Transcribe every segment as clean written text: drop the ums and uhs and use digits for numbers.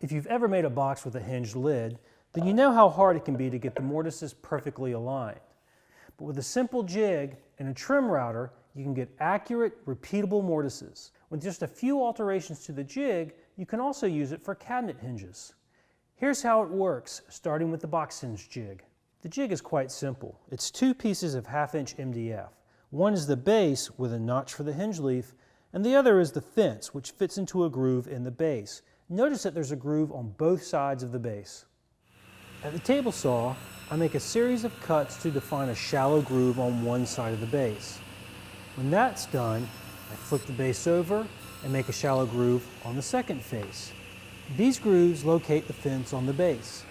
If you've ever made a box with a hinged lid, then you know how hard it can be to get the mortises perfectly aligned. But with a simple jig and a trim router, you can get accurate, repeatable mortises. With just a few alterations to the jig, you can also use it for cabinet hinges. Here's how it works, starting with the box hinge jig. The jig is quite simple. It's 2 pieces of 1/2 inch MDF. One is the base with a notch for the hinge leaf, and the other is the fence, which fits into a groove in the base. Notice that there's a groove on both sides of the base. At the table saw, I make a series of cuts to define a shallow groove on one side of the base. When that's done, I flip the base over and make a shallow groove on the second face. These grooves locate the fence on the base.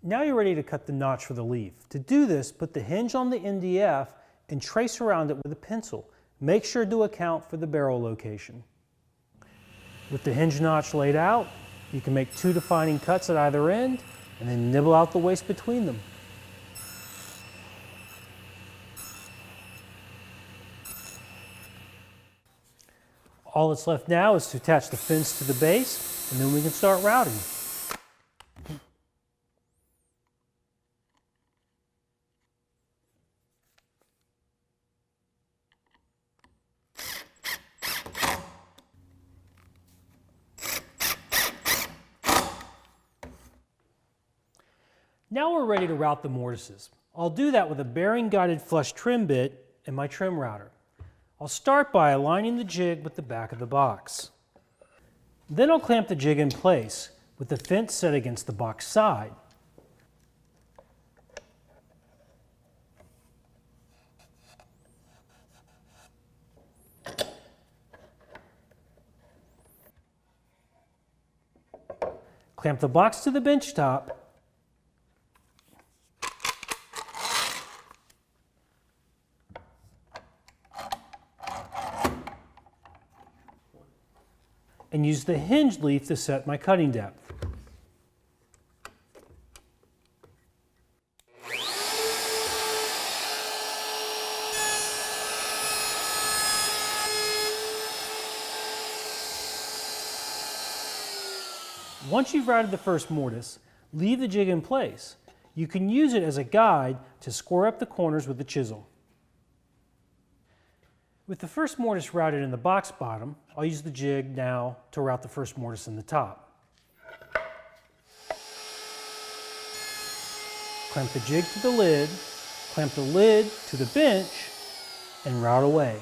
Now you're ready to cut the notch for the leaf. To do this, put the hinge on the MDF and trace around it with a pencil. Make sure to account for the barrel location. With the hinge notch laid out, you can make 2 defining cuts at either end and then nibble out the waste between them. All that's left now is to attach the fence to the base, and then we can start routing. Now we're ready to route the mortises. I'll do that with a bearing-guided flush trim bit and my trim router. I'll start by aligning the jig with the back of the box. Then I'll clamp the jig in place with the fence set against the box side. Clamp the box to the bench top and use the hinge leaf to set my cutting depth. Once you've routed the first mortise, leave the jig in place. You can use it as a guide to square up the corners with the chisel. With the first mortise routed in the box bottom, I'll use the jig now to route the first mortise in the top. Clamp the jig to the lid, clamp the lid to the bench, and route away.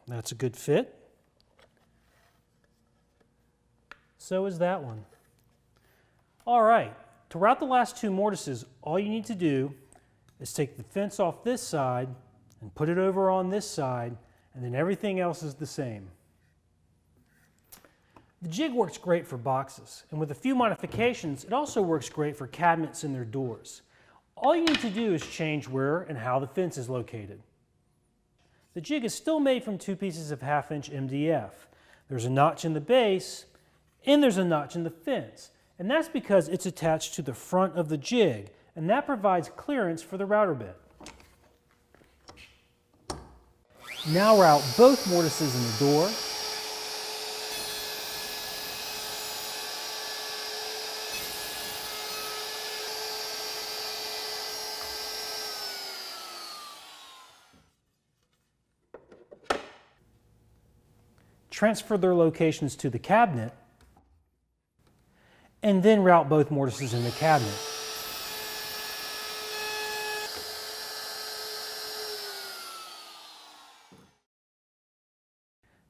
That's a good fit. So is that one. All right, to route the last 2 mortises, all you need to do is take the fence off this side and put it over on this side, and then everything else is the same. The jig works great for boxes, and with a few modifications, it also works great for cabinets and their doors. All you need to do is change where and how the fence is located. The jig is still made from 2 pieces of 1/2 inch MDF. There's a notch in the base, and there's a notch in the fence. And that's because it's attached to the front of the jig, and that provides clearance for the router bit. Now route both mortises in the door. Transfer their locations to the cabinet, and then route both mortises in the cabinet.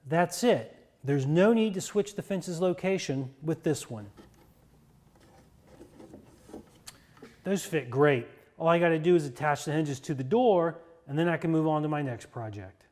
That's it. There's no need to switch the fence's location with this one. Those fit great. All I got to do is attach the hinges to the door, and then I can move on to my next project.